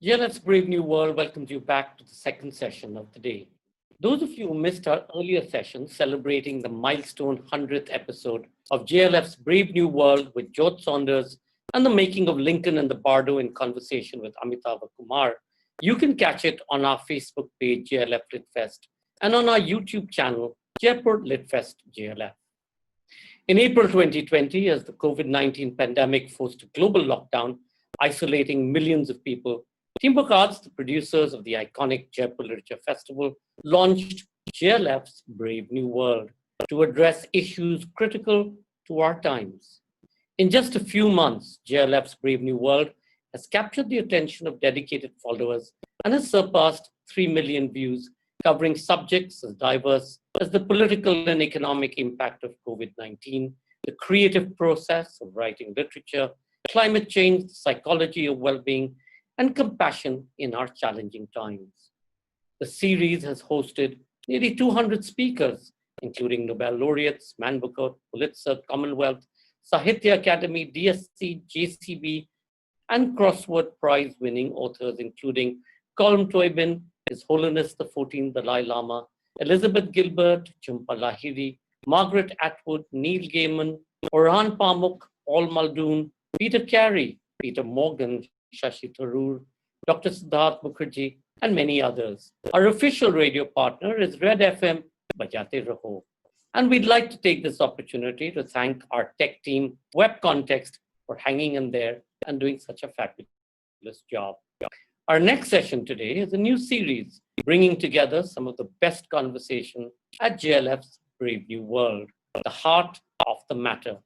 GLF's Brave New World welcomes you back to the second session of the day. Those of you who missed our earlier session celebrating the milestone 100th episode of JLF's Brave New World with George Saunders and the making of Lincoln and the Bardo in conversation with Amitabh Kumar, you can catch it on our Facebook page, JLF Litfest, and on our YouTube channel, Jaipur Litfest JLF. In April 2020, as the COVID-19 pandemic forced a global lockdown, isolating millions of people, Teamwork Arts, the producers of the iconic Jaipur Literature Festival, launched JLF's Brave New World to address issues critical to our times. In just a few months, JLF's Brave New World has captured the attention of dedicated followers and has surpassed 3 million views, covering subjects as diverse as the political and economic impact of COVID-19, the creative process of writing literature, climate change, the psychology of well-being, and compassion in our challenging times. The series has hosted nearly 200 speakers, including Nobel laureates, Man Booker, Pulitzer, Commonwealth, Sahitya Academy, DSC, JCB, and Crossword Prize-winning authors, including Colm Toibin, His Holiness the 14th Dalai Lama, Elizabeth Gilbert, Jhumpa Lahiri, Margaret Atwood, Neil Gaiman, Orhan Pamuk, Paul Muldoon, Peter Carey, Peter Morgan, Shashi Tharoor, Dr. Siddhartha Mukherjee, and many others. Our official radio partner is Red FM Bajate Raho. And we'd like to take this opportunity to thank our tech team, Web Context, for hanging in there and doing such a fabulous job. Our next session today is a new series bringing together some of the best conversation at JLF's Brave New World, the heart of the matter.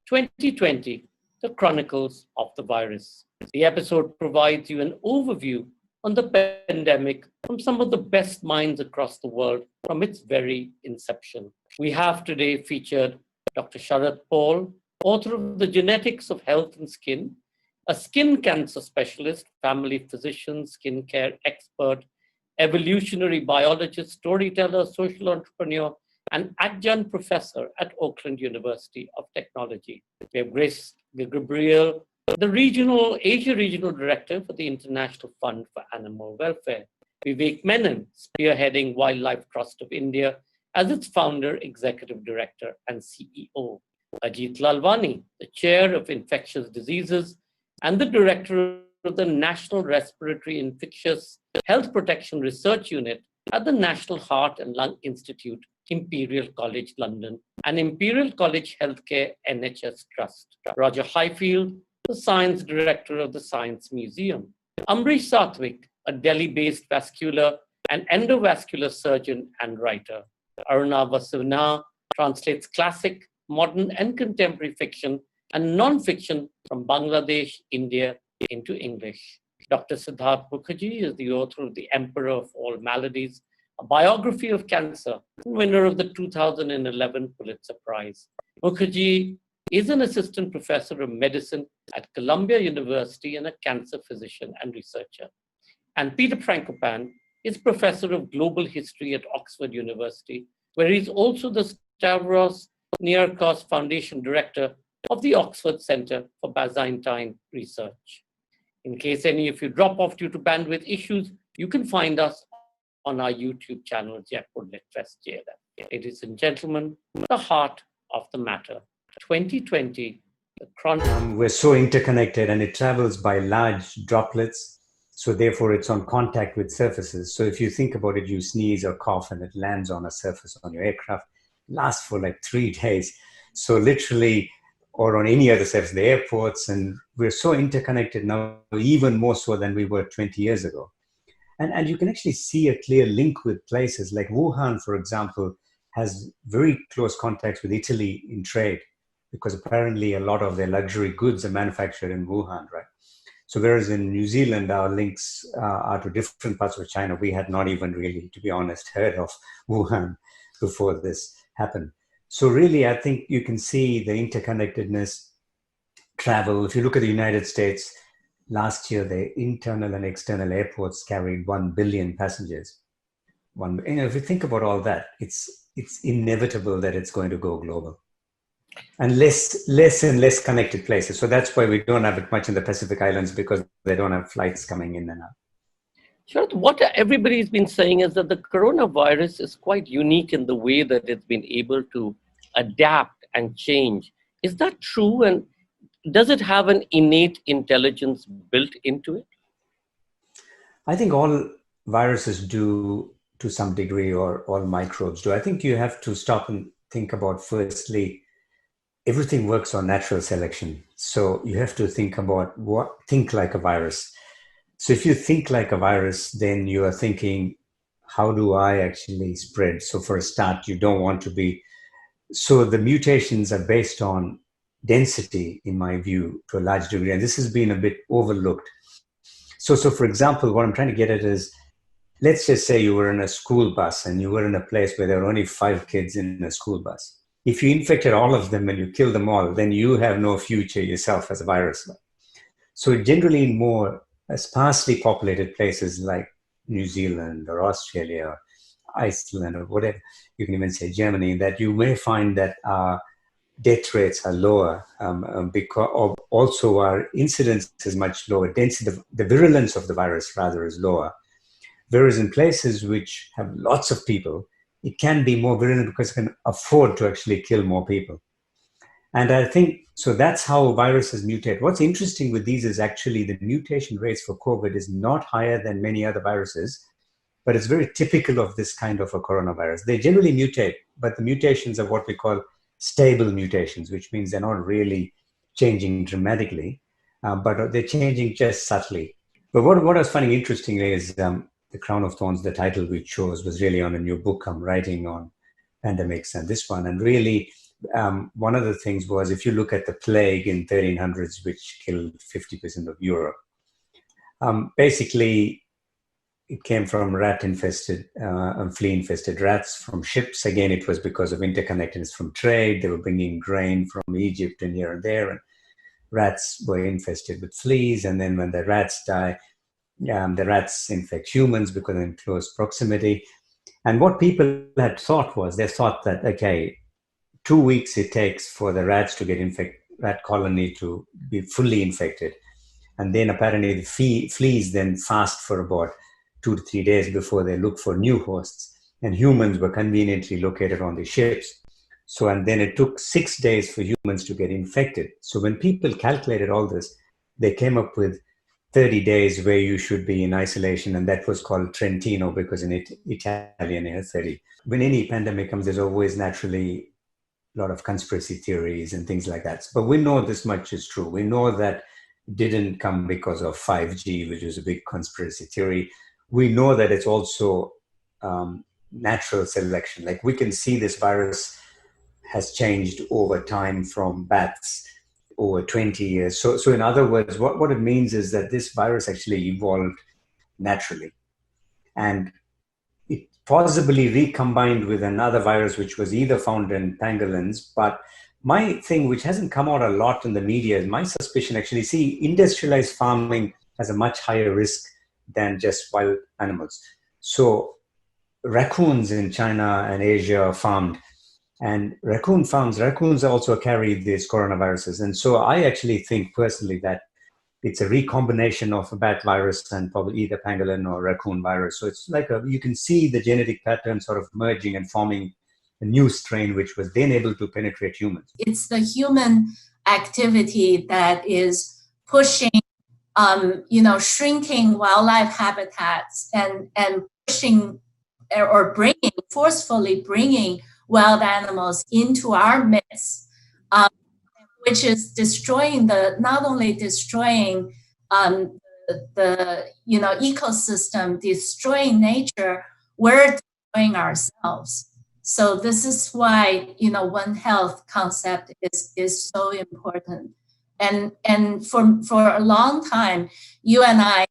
2020, the Chronicles of the Virus. The episode provides you an overview on the pandemic from some of the best minds across the world from its very inception. We have today featured Dr. Sharath Paul, author of The Genetics of Health and Skin, a skin cancer specialist, family physician, skincare expert, evolutionary biologist, storyteller, social entrepreneur, and adjunct professor at Oakland University of Technology. We have Ge Gabriel, the Asia Regional Director for the International Fund for Animal Welfare. Vivek Menon, spearheading Wildlife Trust of India as its founder, executive director, and CEO. Ajit Lalwani, the chair of infectious diseases and the director of the National Respiratory Infectious Health Protection Research Unit at the National Heart and Lung Institute, Imperial College London, and Imperial College Healthcare NHS Trust. Roger Highfield, the science director of the Science Museum. Ambarish Satwik, a Delhi-based vascular and endovascular surgeon and writer. Aruna Vasavana translates classic, modern, and contemporary fiction and non-fiction from Bangladesh, India into English. Dr. Siddhartha Mukherjee is the author of The Emperor of All Maladies, a biography of cancer, winner of the 2011 Pulitzer Prize. Mukherjee is an assistant professor of medicine at Columbia University and a cancer physician and researcher. And Peter Frankopan is professor of global history at Oxford University, where he's also the Stavros Niarchos Foundation Director of the Oxford Center for Byzantine Research. In case any of you drop off due to bandwidth issues, you can find us on our YouTube channel, Jaipur Litfest JLF. Ladies and gentlemen, the heart of the matter. 2020, the Chronicles. We're so interconnected and it travels by large droplets. So therefore it's on contact with surfaces. So if you think about it, you sneeze or cough and it lands on a surface on your aircraft, lasts for like 3 days. So literally, or on any other surface, the airports, and we're so interconnected now, even more so than we were 20 years ago. And you can actually see a clear link with places like Wuhan, for example, has very close contacts with Italy in trade, because apparently a lot of their luxury goods are manufactured in Wuhan, right? So whereas in New Zealand, our links are to different parts of China, we had not even really, to be honest, heard of Wuhan before this happened. So really, I think you can see the interconnectedness, travel. If you look at the United States, last year, the internal and external airports carried 1 billion passengers. If you think about all that, it's inevitable that it's going to go global. and less and less connected places. So that's why we don't have it much in the Pacific Islands, because they don't have flights coming in and out. Sure. What everybody's been saying is that the coronavirus is quite unique in the way that it's been able to adapt and change. Is that true? And does it have an innate intelligence built into it? I think all viruses do to some degree, or all microbes do. I think you have to stop and think about, firstly, everything works on natural selection. So you have to think about think like a virus. So if you think like a virus, then you are thinking, how do I actually spread? So for a start, you don't want to be. So the mutations are based on density, in my view, to a large degree. And this has been a bit overlooked. So for example, what I'm trying to get at is, let's just say you were in a school bus and you were in a place where there were only 5 kids in a school bus. If you infected all of them and you kill them all, then you have no future yourself as a virus. So generally in more sparsely populated places like New Zealand or Australia or Iceland or whatever, you can even say Germany, that you may find that our death rates are lower, because also our incidence is much lower. Density, the virulence of the virus rather, is lower. Whereas in places which have lots of people, it can be more virulent because it can afford to actually kill more people. And I think, so that's how viruses mutate. What's interesting with these is actually the mutation rates for COVID is not higher than many other viruses, but it's very typical of this kind of a coronavirus. They generally mutate, but the mutations are what we call stable mutations, which means they're not really changing dramatically, but they're changing just subtly. But what I was finding interesting is The Crown of Thorns, the title we chose, was really on a new book I'm writing on pandemics and this one. And really, one of the things was, if you look at the plague in 1300s, which killed 50% of Europe, basically it came from rat-infested and flea-infested rats from ships. Again, it was because of interconnectedness from trade. They were bringing grain from Egypt and here and there, and rats were infested with fleas. And then when the rats die, the rats infect humans because they're in close proximity. And what people had thought was, they thought that, okay, 2 weeks it takes for the rats to get rat colony to be fully infected. And then apparently the fleas then fast for about 2 to 3 days before they look for new hosts. And humans were conveniently located on the ships. So, and then it took 6 days for humans to get infected. So when people calculated all this, they came up with 30 days where you should be in isolation. And that was called Trentino, because in Italian it has 30. When any pandemic comes, there's always naturally a lot of conspiracy theories and things like that. But we know this much is true. We know that it didn't come because of 5G, which was a big conspiracy theory. We know that it's also natural selection. Like, we can see this virus has changed over time from bats over 20 years. So in other words, what it means is that this virus actually evolved naturally. And it possibly recombined with another virus, which was either found in pangolins. But my thing, which hasn't come out a lot in the media, is my suspicion actually, industrialized farming has a much higher risk than just wild animals. So raccoons in China and Asia are farmed. And raccoons also carry these coronaviruses. And so I actually think personally that it's a recombination of a bat virus and probably either pangolin or raccoon virus. So it's like you can see the genetic pattern sort of merging and forming a new strain, which was then able to penetrate humans. It's the human activity that is pushing, shrinking wildlife habitats and pushing or forcefully bringing wild animals into our midst, which is not only destroying the ecosystem, destroying nature, we're destroying ourselves. So this is why One Health concept is so important. And for a long time, you and I,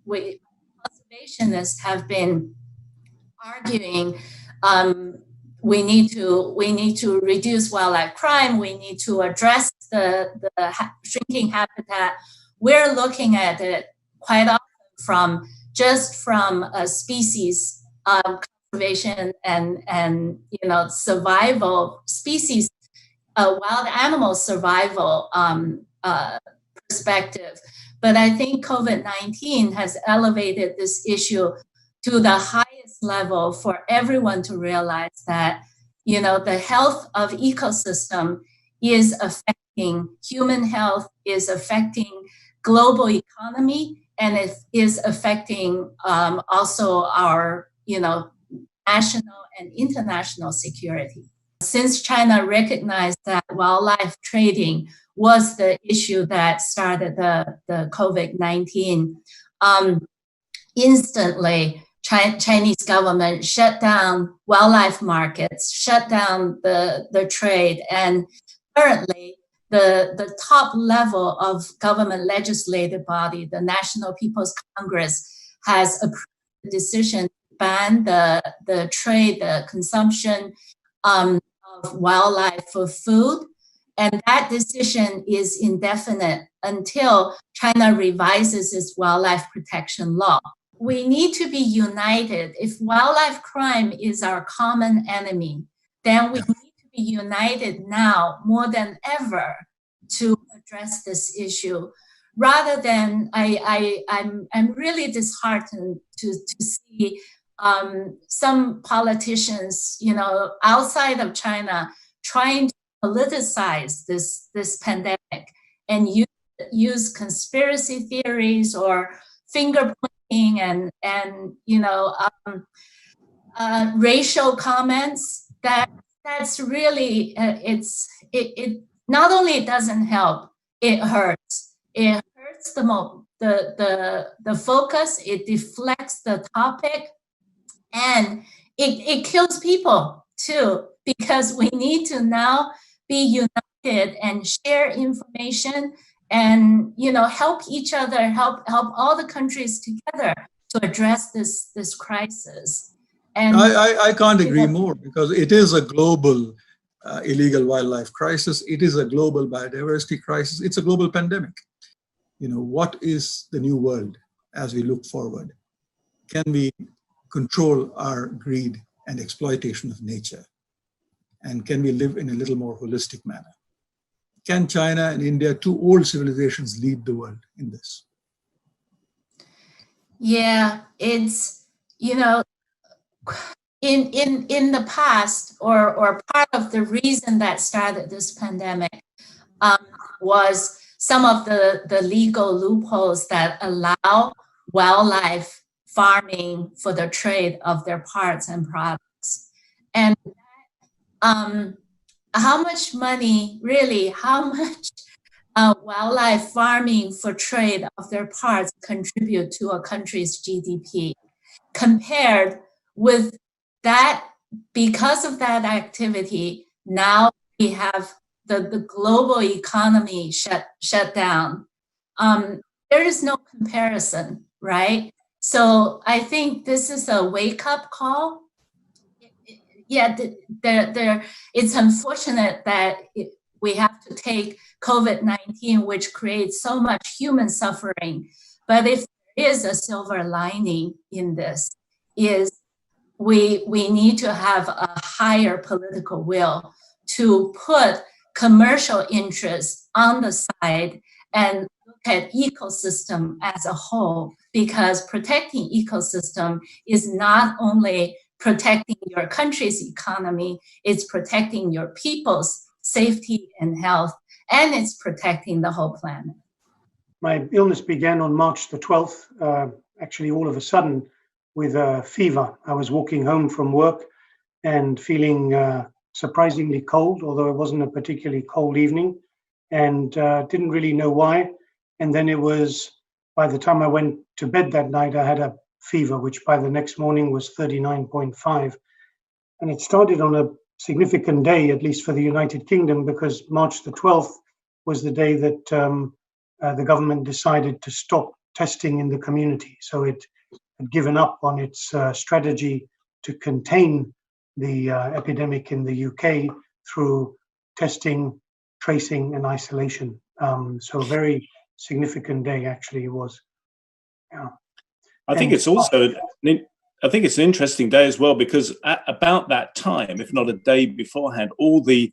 we conservationists have been arguing we need to reduce wildlife crime. We need to address the shrinking habitat. We're looking at it quite often from a species conservation and survival, species wild animal survival perspective. But I think COVID-19 has elevated this issue to the highest level for everyone to realize that, the health of ecosystem is affecting human health, is affecting global economy, and it is affecting also our, national and international security. Since China recognized that wildlife trading was the issue that started the COVID-19, instantly Chinese government shut down wildlife markets, shut down the trade, and currently the top level of government legislative body, the National People's Congress, has approved the decision to ban the trade, the consumption of wildlife for food. And that decision is indefinite until China revises its wildlife protection law. We need to be united. If wildlife crime is our common enemy, then we need to be united now more than ever to address this issue. Rather than, I'm really disheartened to see some politicians, outside of China trying to politicize this pandemic and use conspiracy theories or finger pointing and racial comments. That's really it not only it doesn't help, it hurts. It hurts the focus. It deflects the topic, and it kills people too, because we need to now be united and share information and help each other, help all the countries together to address this crisis. And I can't agree more, because it is a global illegal wildlife crisis. It is a global biodiversity crisis. It's a global pandemic. What is the new world as we look forward? Can we control our greed and exploitation of nature? And can we live in a little more holistic manner? Can China and India, two old civilizations, lead the world in this? Yeah, it's, in the past, or part of the reason that started this pandemic was some of the legal loopholes that allow wildlife farming for the trade of their parts and products. And how much money, really, how much wildlife farming for trade of their parts contribute to a country's GDP, compared with that? Because of that activity, now we have the global economy shut down. There is no comparison, right? So I think this is a wake-up call. It's unfortunate that we have to take COVID-19, which creates so much human suffering. But if there is a silver lining in this, is we need to have a higher political will to put commercial interests on the side and look at ecosystem as a whole, because protecting ecosystem is not only protecting your country's economy, it's protecting your people's safety and health, and it's protecting the whole planet. My illness began on March the 12th, actually all of a sudden, with a fever. I was walking home from work and feeling surprisingly cold, although it wasn't a particularly cold evening, and didn't really know why. And then it was, by the time I went to bed that night, I had a fever, which by the next morning was 39.5. And it started on a significant day, at least for the United Kingdom, because March the 12th was the day that the government decided to stop testing in the community. So it had given up on its strategy to contain the epidemic in the UK through testing, tracing, and isolation. So a very significant day, actually, it was. Yeah. I think it's an interesting day as well, because at about that time, if not a day beforehand, all the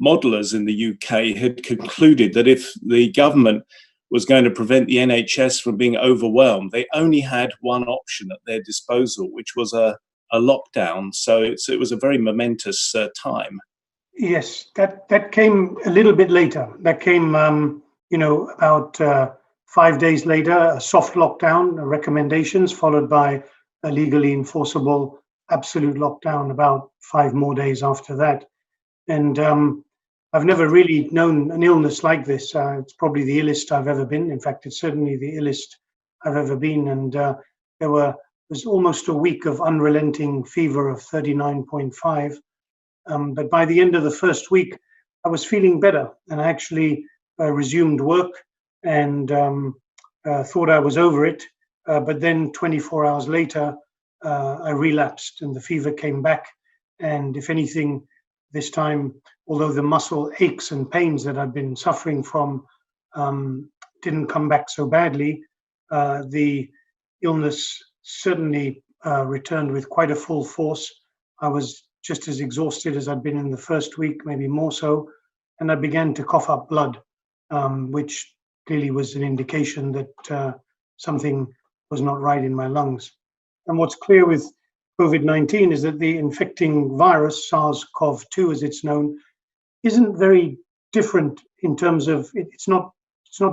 modelers in the UK had concluded that if the government was going to prevent the NHS from being overwhelmed, they only had one option at their disposal, which was a lockdown. So it was a very momentous time. Yes, that came a little bit later. That came, about 5 days later, a soft lockdown, recommendations, followed by a legally enforceable absolute lockdown about 5 more days after that. And I've never really known an illness like this. It's probably the illest I've ever been. In fact, it's certainly the illest I've ever been. And there was almost a week of unrelenting fever of 39.5. But by the end of the first week, I was feeling better, and I actually resumed work and thought I was over it. But then 24 hours later, I relapsed and the fever came back. And if anything, this time, although the muscle aches and pains that I've been suffering from didn't come back so badly, the illness certainly returned with quite a full force. I was just as exhausted as I'd been in the first week, maybe more so, and I began to cough up blood, which clearly was an indication that something was not right in my lungs. And what's clear with COVID-19 is that the infecting virus, SARS-CoV-2 as it's known, isn't very different in terms of, it's not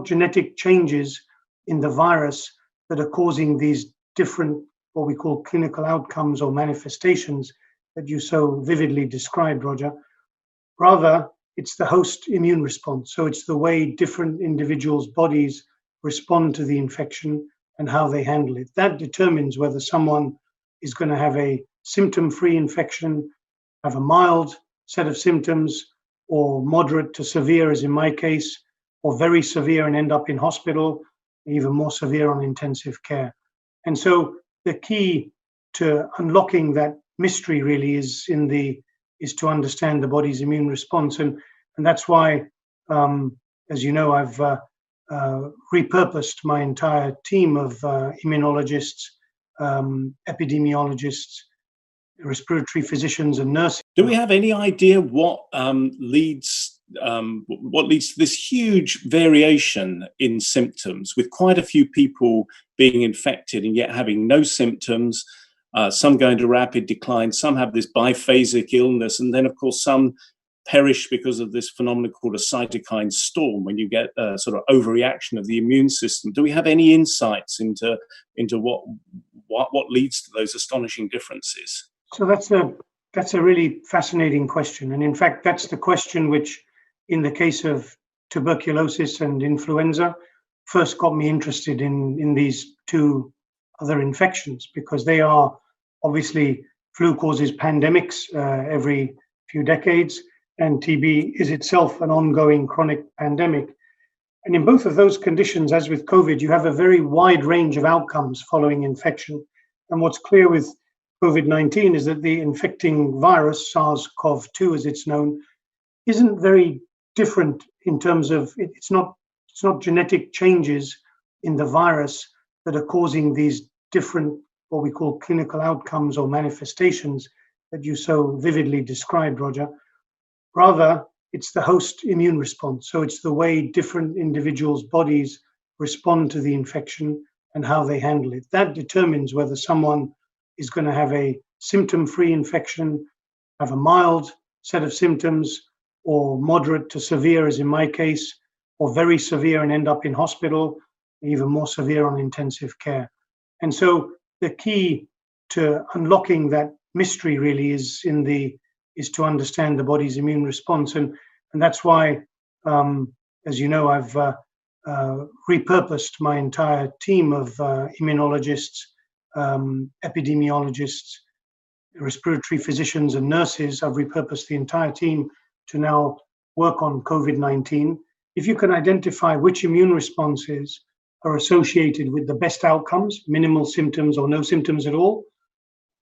genetic changes in the virus that are causing these different, what we call clinical outcomes or manifestations that you so vividly described, Roger. Rather, it's the host immune response. So it's the way different individuals' bodies respond to the infection and how they handle it. That determines whether someone is going to have a symptom-free infection, have a mild set of symptoms, or moderate to severe, as in my case, or very severe and end up in hospital, even more severe on intensive care. And so the key to unlocking that mystery really is to understand the body's immune response. And that's why, as you know, I've repurposed my entire team of immunologists, epidemiologists, respiratory physicians and nurses. Do we have any idea what leads to this huge variation in symptoms, with quite a few people being infected and yet having no symptoms, some going to rapid decline, some have this biphasic illness, and then of course some perish because of this phenomenon called a cytokine storm, when you get a sort of overreaction of the immune system? Do we have any insights into what leads to those astonishing differences? So that's a really fascinating question. And in fact, that's the question which, in the case of tuberculosis and influenza, first got me interested in these two other infections, because they are obviously, flu causes pandemics every few decades, and TB is itself an ongoing chronic pandemic. And in both of those conditions, as with COVID, you have a very wide range of outcomes following infection. And what's clear with COVID-19 is that the infecting virus, SARS-CoV-2 as it's known, isn't very different in terms of, it's not genetic changes in the virus that are causing these different, what we call clinical outcomes or manifestations that you so vividly described, Roger. Rather, it's the host immune response. So it's the way different individuals' bodies respond to the infection and how they handle it. That determines whether someone is going to have a symptom-free infection, have a mild set of symptoms, or moderate to severe, as in my case, or very severe and end up in hospital, even more severe on intensive care. And so the key to unlocking that mystery really is to understand the body's immune response. And that's why, as you know, I've repurposed my entire team of immunologists, epidemiologists, respiratory physicians and nurses. I've repurposed the entire team to now work on COVID-19. If you can identify which immune responses are associated with the best outcomes, minimal symptoms or no symptoms at all,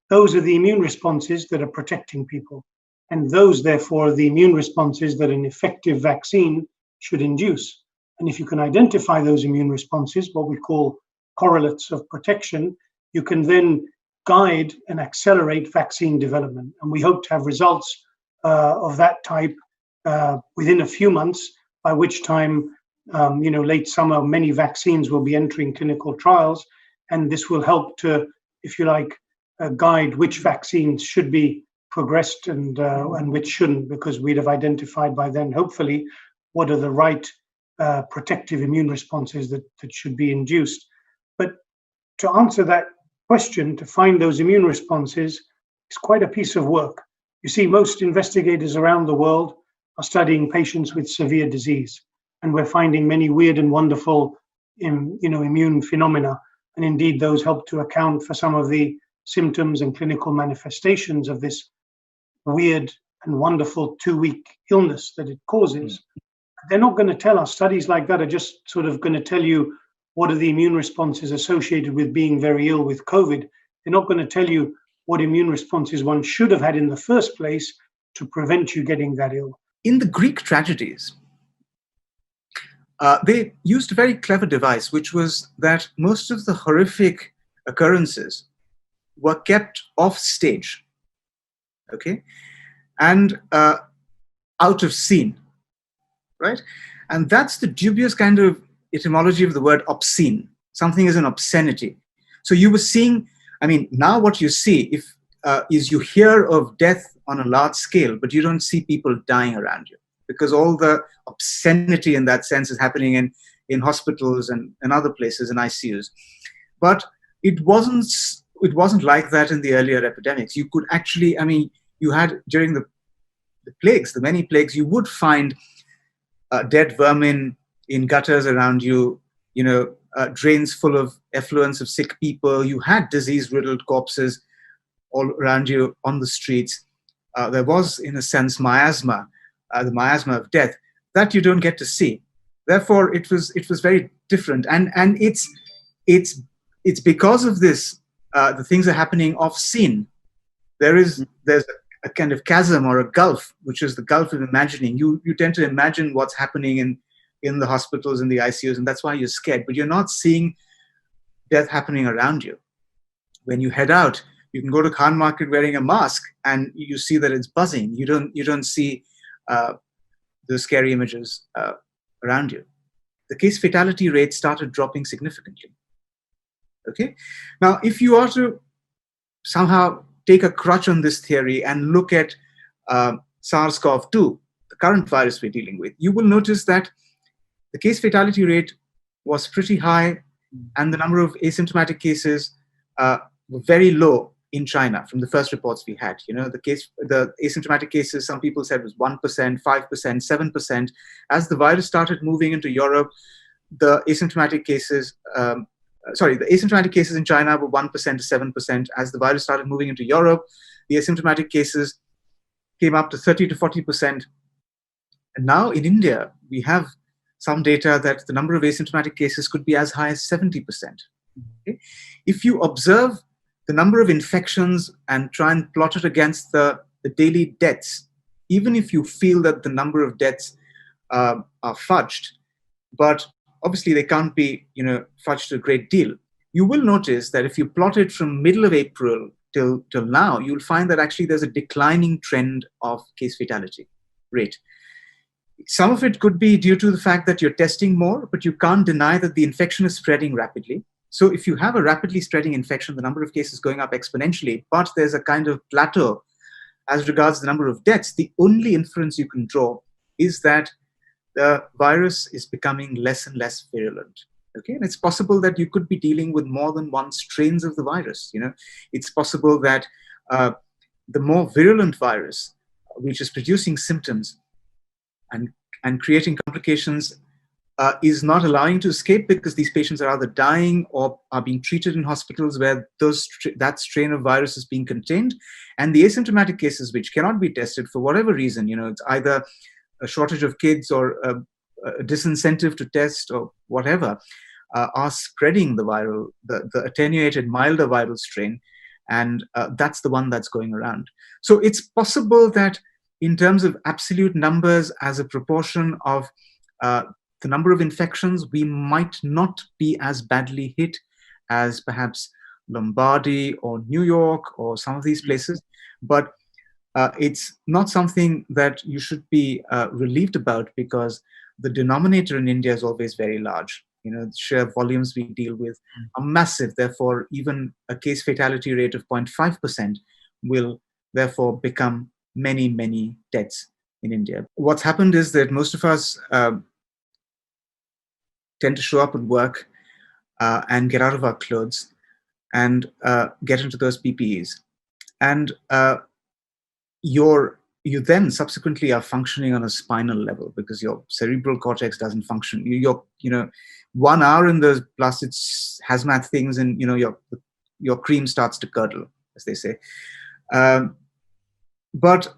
those are the immune responses that are protecting people. And those, therefore, are the immune responses that an effective vaccine should induce. And if you can identify those immune responses, what we call correlates of protection, you can then guide and accelerate vaccine development. And we hope to have results of that type within a few months, by which time, late summer, many vaccines will be entering clinical trials. And this will help to, if you like, guide which vaccines should be progressed and which shouldn't, because we'd have identified by then, hopefully, what are the right protective immune responses that should be induced. But to answer that question, to find those immune responses is quite a piece of work. You see, most investigators around the world are studying patients with severe disease, and we're finding many weird and wonderful immune phenomena. And indeed, those help to account for some of the symptoms and clinical manifestations of this weird and wonderful 2-week illness that it causes. They're not going to tell us. Studies like that are just sort of going to tell you what are the immune responses associated with being very ill with COVID. They're not going to tell you what immune responses one should have had in the first place to prevent you getting that ill. In the Greek tragedies, they used a very clever device, which was that most of the horrific occurrences were kept off stage, okay, and out of scene, right? And that's the dubious kind of etymology of the word obscene. Something is an obscenity. So you were seeing, now what you see is you hear of death on a large scale, but you don't see people dying around you, because all the obscenity in that sense is happening in hospitals and other places, in ICUs. But it wasn't like that in the earlier epidemics. You could actually, you had during the plagues, the many plagues, you would find dead vermin in gutters around you, drains full of effluents of sick people. You had disease-riddled corpses all around you on the streets. There was, in a sense, miasma, the miasma of death, that you don't get to see. Therefore, it was very different, and it's because of this the things are happening off scene. There's a kind of chasm or a gulf, which is the gulf of imagining. You tend to imagine what's happening in the hospitals and the ICUs, and that's why you're scared. But you're not seeing death happening around you. When you head out, you can go to Khan Market wearing a mask, and you see that it's buzzing. You don't see those scary images around you. The case fatality rate started dropping significantly. Okay, now if you are to somehow take a crutch on this theory and look at SARS-CoV-2, the current virus we're dealing with, you will notice that the case fatality rate was pretty high, and the number of asymptomatic cases were very low in China from the first reports we had. The asymptomatic cases, some people said was 1%, 5%, 7%. As the virus started moving into Europe, the asymptomatic cases, the asymptomatic cases in China were 1% to 7%. As the virus started moving into Europe, the asymptomatic cases came up to 30 to 40%. And now in India, we have some data that the number of asymptomatic cases could be as high as 70%. Okay? If you observe the number of infections and try and plot it against the daily deaths, even if you feel that the number of deaths are fudged, but obviously they can't be fudged a great deal, you will notice that if you plot it from middle of April till now, you'll find that actually there's a declining trend of case fatality rate. Some of it could be due to the fact that you're testing more, but you can't deny that the infection is spreading rapidly. So if you have a rapidly spreading infection, the number of cases going up exponentially, but there's a kind of plateau as regards the number of deaths, the only inference you can draw is that the virus is becoming less and less virulent. Okay, and it's possible that you could be dealing with more than one strains of the virus. It's possible that the more virulent virus, which is producing symptoms and creating complications, is not allowing to escape, because these patients are either dying or are being treated in hospitals where that strain of virus is being contained. And the asymptomatic cases, which cannot be tested for whatever reason, it's either a shortage of kids or a disincentive to test or whatever, are spreading the attenuated, milder viral strain. And that's the one that's going around. So it's possible that in terms of absolute numbers as a proportion of the number of infections, we might not be as badly hit as perhaps Lombardy or New York or some of these places. But it's not something that you should be relieved about, because the denominator in India is always very large. The sheer volumes we deal with are massive. Therefore, even a case fatality rate of 0.5% will therefore become many, many deaths in India. What's happened is that most of us tend to show up at work and get out of our clothes and get into those PPEs. And you then subsequently are functioning on a spinal level, because your cerebral cortex doesn't function. You're 1 hour in the plastic hazmat things, and your cream starts to curdle, as they say. But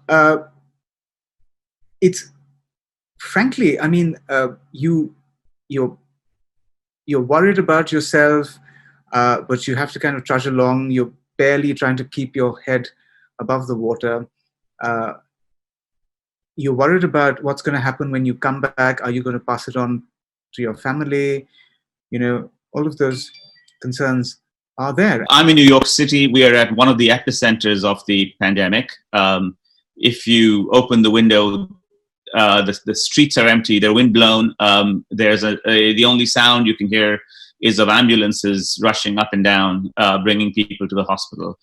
it's frankly, I mean, you're worried about yourself, but you have to kind of trudge along. You're barely trying to keep your head above the water. You're worried about what's going to happen when you come back. Are you going to pass it on to your family? All of those concerns are there. I'm in New York City. We are at one of the epicenters of the pandemic. If you open the window, the streets are empty. They're windblown. There's the only sound you can hear is of ambulances rushing up and down, bringing people to the hospital.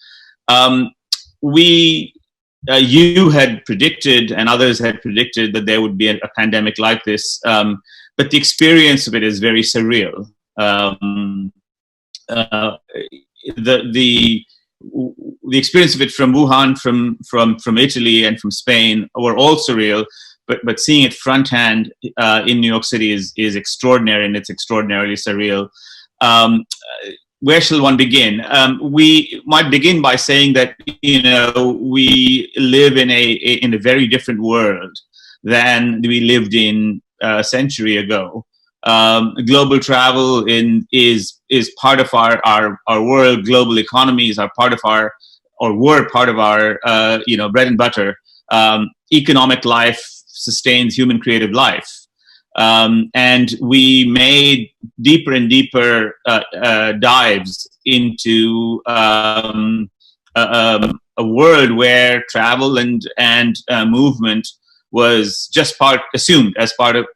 You had predicted, and others had predicted, that there would be a pandemic like this, but the experience of it is very surreal. The experience of it from Wuhan, from Italy, and from Spain were all surreal, but seeing it firsthand in New York City is extraordinary, and it's extraordinarily surreal. Where shall one begin? We might begin by saying that we live in a very different world than we lived in a century ago. Global travel is part of our world. Global economies are part of were part of our bread and butter. Economic life sustains human creative life. And we made deeper and deeper dives into a world where travel and movement was just assumed as part of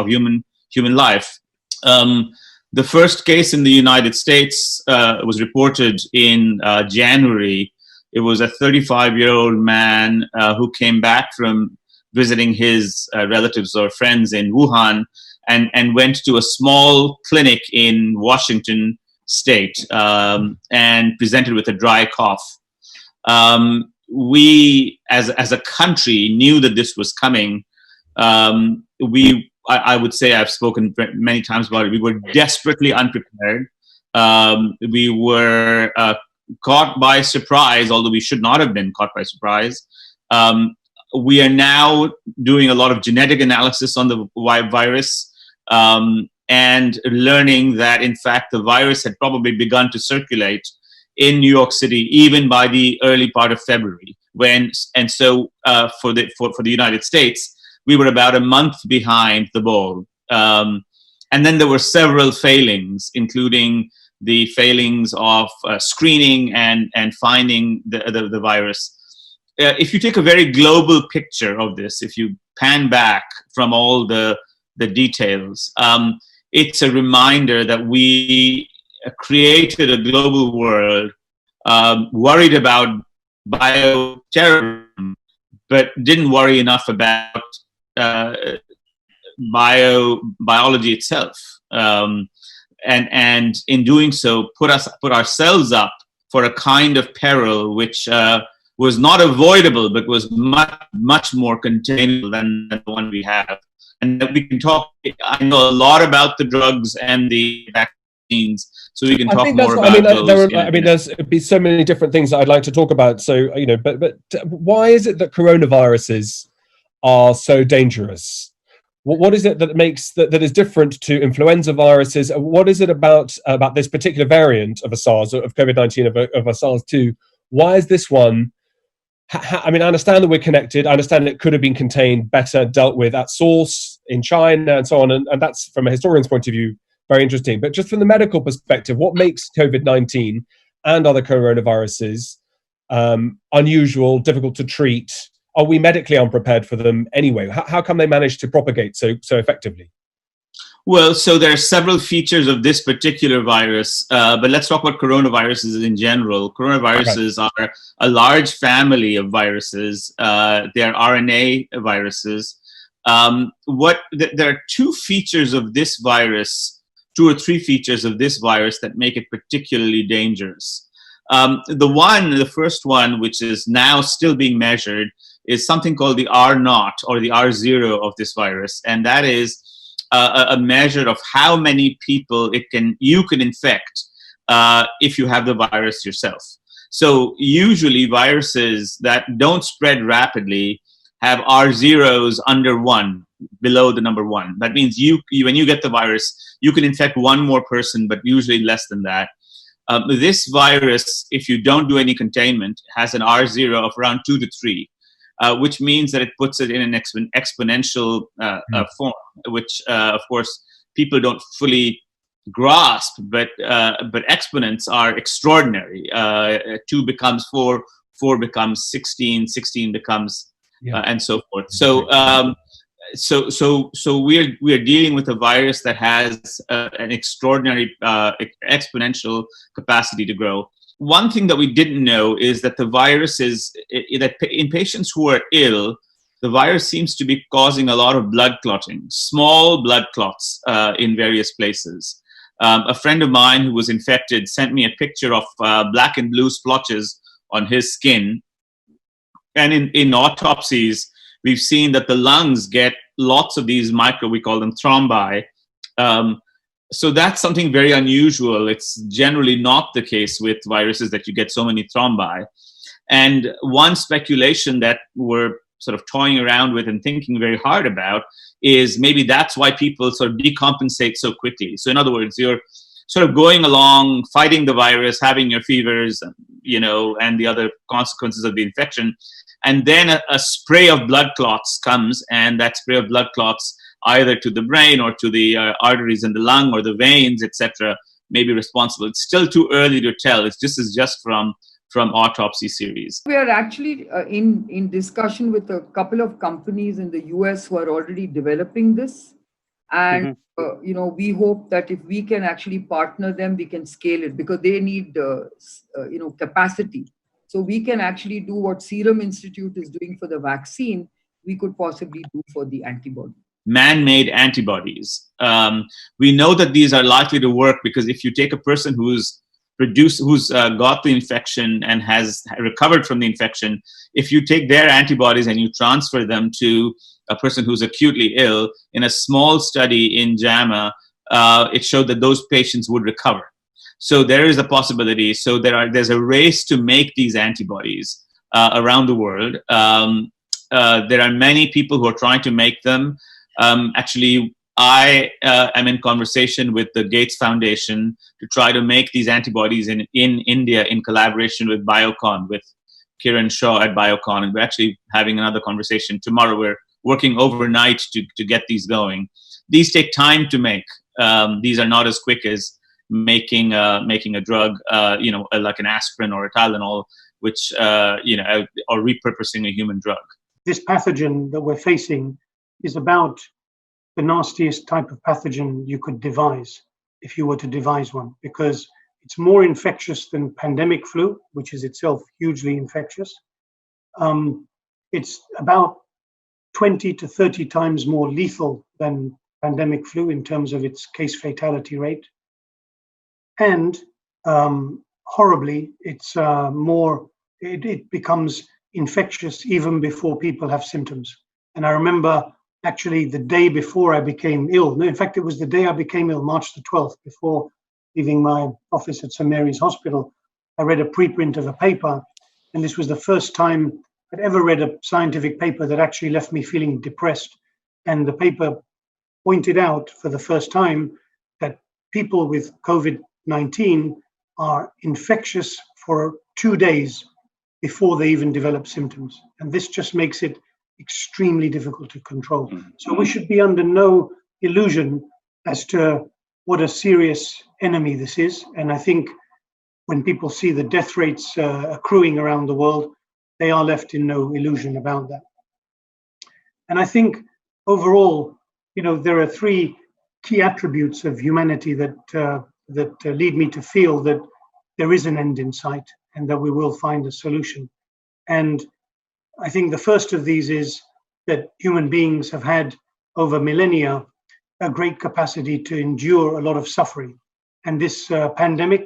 human life. The first case in the United States was reported in January. It was a 35-year-old man who came back from visiting his relatives or friends in Wuhan, and went to a small clinic in Washington State and presented with a dry cough. We, as a country, knew that this was coming. I would say, I've spoken many times about it, we were desperately unprepared. We were caught by surprise, although we should not have been caught by surprise. We are now doing a lot of genetic analysis on the virus and learning that, in fact, the virus had probably begun to circulate in New York City even by the early part of February. So for the United States, we were about a month behind the ball. And then there were several failings, including the failings of screening and finding the virus. If you take a very global picture of this, if you pan back from all the details, it's a reminder that we created a global world worried about bioterrorism, but didn't worry enough about biology itself, and in doing so, put ourselves up for a kind of peril which was not avoidable, but was much more containable than the one we have. And we can talk. I know a lot about the drugs and the vaccines, so we can talk more about those. There's be so many different things that I'd like to talk about. So but why is it that coronaviruses are so dangerous? What is it that makes that is different to influenza viruses? What is it about this particular variant of a SARS, of COVID-19, of a SARS-2? Why is this one? I understand that we're connected. I understand it could have been contained better, dealt with at source in China and so on. And that's, from a historian's point of view, very interesting. But just from the medical perspective, what makes COVID-19 and other coronaviruses unusual, difficult to treat? Are we medically unprepared for them anyway? How come they manage to propagate so effectively? Well, so there are several features of this particular virus, but let's talk about coronaviruses in general. Coronaviruses are a large family of viruses. They are RNA viruses. There are two features of this virus, 2 or 3 features of this virus that make it particularly dangerous. The first one, which is now still being measured, is something called the R0 or the R0 of this virus, and that is a measure of how many people you can infect if you have the virus yourself. So usually viruses that don't spread rapidly have R0s under 1, below the number 1. That means when you get the virus, you can infect one more person, but usually less than that. This virus, if you don't do any containment, has an R0 of around 2 to 3. Which means that it puts it in an exponential form, which of course people don't fully grasp. But exponents are extraordinary. 2 becomes 4, 4 becomes 16, 16 becomes, and so forth. So we're dealing with a virus that has an extraordinary exponential capacity to grow. One thing that we didn't know is that the virus that in patients who are ill, the virus seems to be causing a lot of blood clotting, small blood clots in various places. A friend of mine who was infected sent me a picture of black and blue splotches on his skin. And in autopsies, we've seen that the lungs get lots of these we call them thrombi. So that's something very unusual. It's generally not the case with viruses that you get so many thrombi. And one speculation that we're sort of toying around with and thinking very hard about is maybe that's why people sort of decompensate so quickly. So in other words, you're sort of going along, fighting the virus, having your fevers, and the other consequences of the infection. And then a spray of blood clots comes, and that spray of blood clots either to the brain or to the arteries in the lung or the veins, etc., may be responsible. It's still too early to tell. This is just from autopsy series. We are actually in discussion with a couple of companies in the US who are already developing this. And, we hope that if we can actually partner them, we can scale it because they need, capacity. So we can actually do what Serum Institute is doing for the vaccine, we could possibly do for the antibody. Man-made antibodies. We know that these are likely to work because if you take a person who's got the infection and has recovered from the infection, if you take their antibodies and you transfer them to a person who's acutely ill, in a small study in JAMA, it showed that those patients would recover. So there is a possibility. So there's a race to make these antibodies around the world. There are many people who are trying to make them. Actually, I am in conversation with the Gates Foundation to try to make these antibodies in India in collaboration with Biocon, with Kiran Shaw at Biocon. And we're actually having another conversation tomorrow. We're working overnight to get these going. These take time to make. These are not as quick as making a drug, like an aspirin or a Tylenol, which, or repurposing a human drug. This pathogen that we're facing is about the nastiest type of pathogen you could devise if you were to devise one, because it's more infectious than pandemic flu, which is itself hugely infectious. It's about 20 to 30 times more lethal than pandemic flu in terms of its case fatality rate. And horribly, it becomes infectious even before people have symptoms. And I remember actually the day before I became ill. No, in fact, it was the day I became ill, March the 12th, before leaving my office at St. Mary's Hospital. I read a preprint of a paper, and this was the first time I'd ever read a scientific paper that actually left me feeling depressed. And the paper pointed out for the first time that people with COVID-19 are infectious for 2 days before they even develop symptoms. And this just makes it extremely difficult to control. So we should be under no illusion as to what a serious enemy this is. And I think when people see the death rates accruing around the world, they are left in no illusion about that. And I think overall, there are three key attributes of humanity that lead me to feel that there is an end in sight and that we will find a solution. And I think the first of these is that human beings have had over millennia a great capacity to endure a lot of suffering. And this pandemic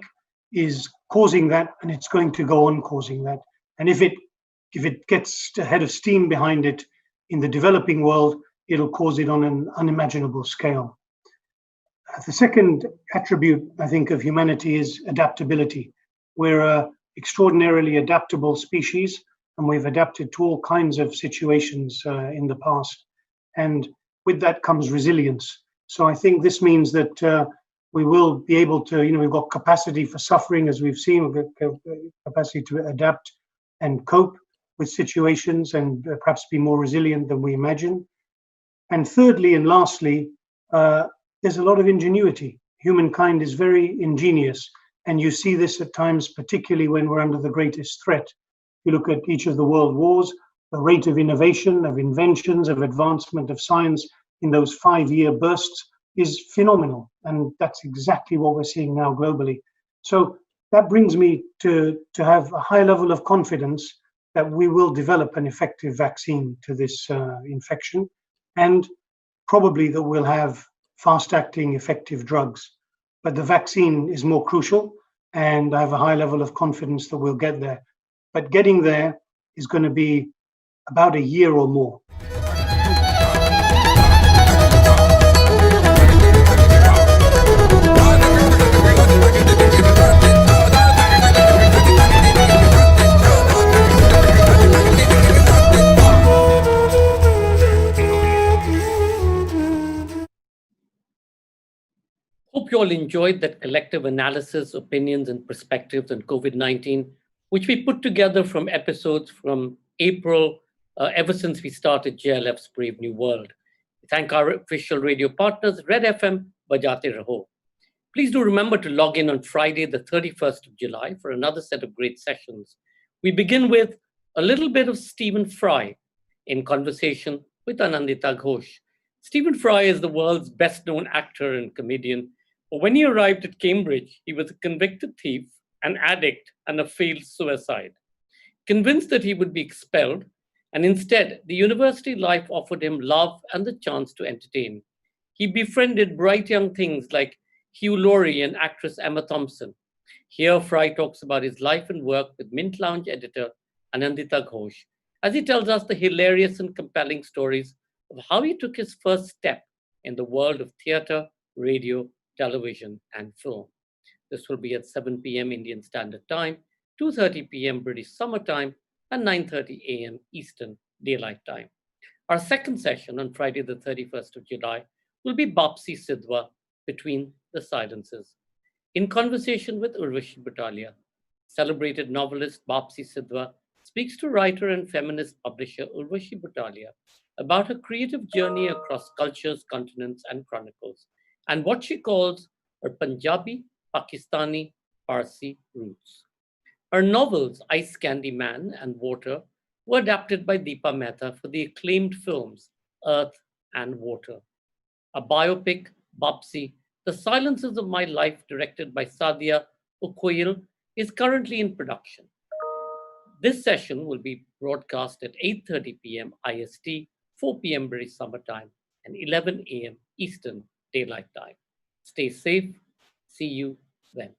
is causing that, and it's going to go on causing that. And if it gets a head of steam behind it in the developing world, it'll cause it on an unimaginable scale. The second attribute, I think, of humanity is adaptability. We're an extraordinarily adaptable species, and we've adapted to all kinds of situations in the past. And with that comes resilience. So I think this means that we will be able to, we've got capacity for suffering, as we've seen, we've got capacity to adapt and cope with situations and perhaps be more resilient than we imagine. And thirdly and lastly, there's a lot of ingenuity. Humankind is very ingenious, and you see this at times, particularly when we're under the greatest threat. You look at each of the world wars, the rate of innovation, of inventions, of advancement of science in those 5-year bursts is phenomenal. And that's exactly what we're seeing now globally. So that brings me to have a high level of confidence that we will develop an effective vaccine to this infection, and probably that we'll have fast-acting effective drugs. But the vaccine is more crucial, and I have a high level of confidence that we'll get there. But getting there is going to be about a year or more. Hope you all enjoyed that collective analysis, opinions, and perspectives on COVID-19, which we put together from episodes from April, ever since we started JLF's Brave New World. We thank our official radio partners, Red FM, Bajate Raho. Please do remember to log in on Friday, the 31st of July, for another set of great sessions. We begin with a little bit of Stephen Fry in conversation with Anandita Ghosh. Stephen Fry is the world's best-known actor and comedian. But when he arrived at Cambridge, he was a convicted thief, an addict, and a failed suicide. Convinced that he would be expelled, and instead, the university life offered him love and the chance to entertain. He befriended bright young things like Hugh Laurie and actress Emma Thompson. Here, Fry talks about his life and work with Mint Lounge editor Anandita Ghosh, as he tells us the hilarious and compelling stories of how he took his first step in the world of theater, radio, television, and film. This will be at 7 p.m. Indian Standard Time, 2:30 p.m. British Summer Time, and 9:30 a.m. Eastern Daylight Time. Our second session on Friday, the 31st of July, will be Bapsi Sidhwa, Between the Silences. In conversation with Urvashi Butalia, celebrated novelist Bapsi Sidhwa speaks to writer and feminist publisher Urvashi Butalia about her creative journey across cultures, continents, and chronicles, and what she calls her Punjabi, Pakistani, Parsi roots. Her novels, Ice Candy Man and Water, were adapted by Deepa Mehta for the acclaimed films Earth and Water. A biopic, Bapsi, The Silences of My Life, directed by Sadia Okoyil, is currently in production. This session will be broadcast at 8:30 p.m. IST, 4 p.m. British Summer Time, and 11 a.m. Eastern Daylight Time. Stay safe. See you then.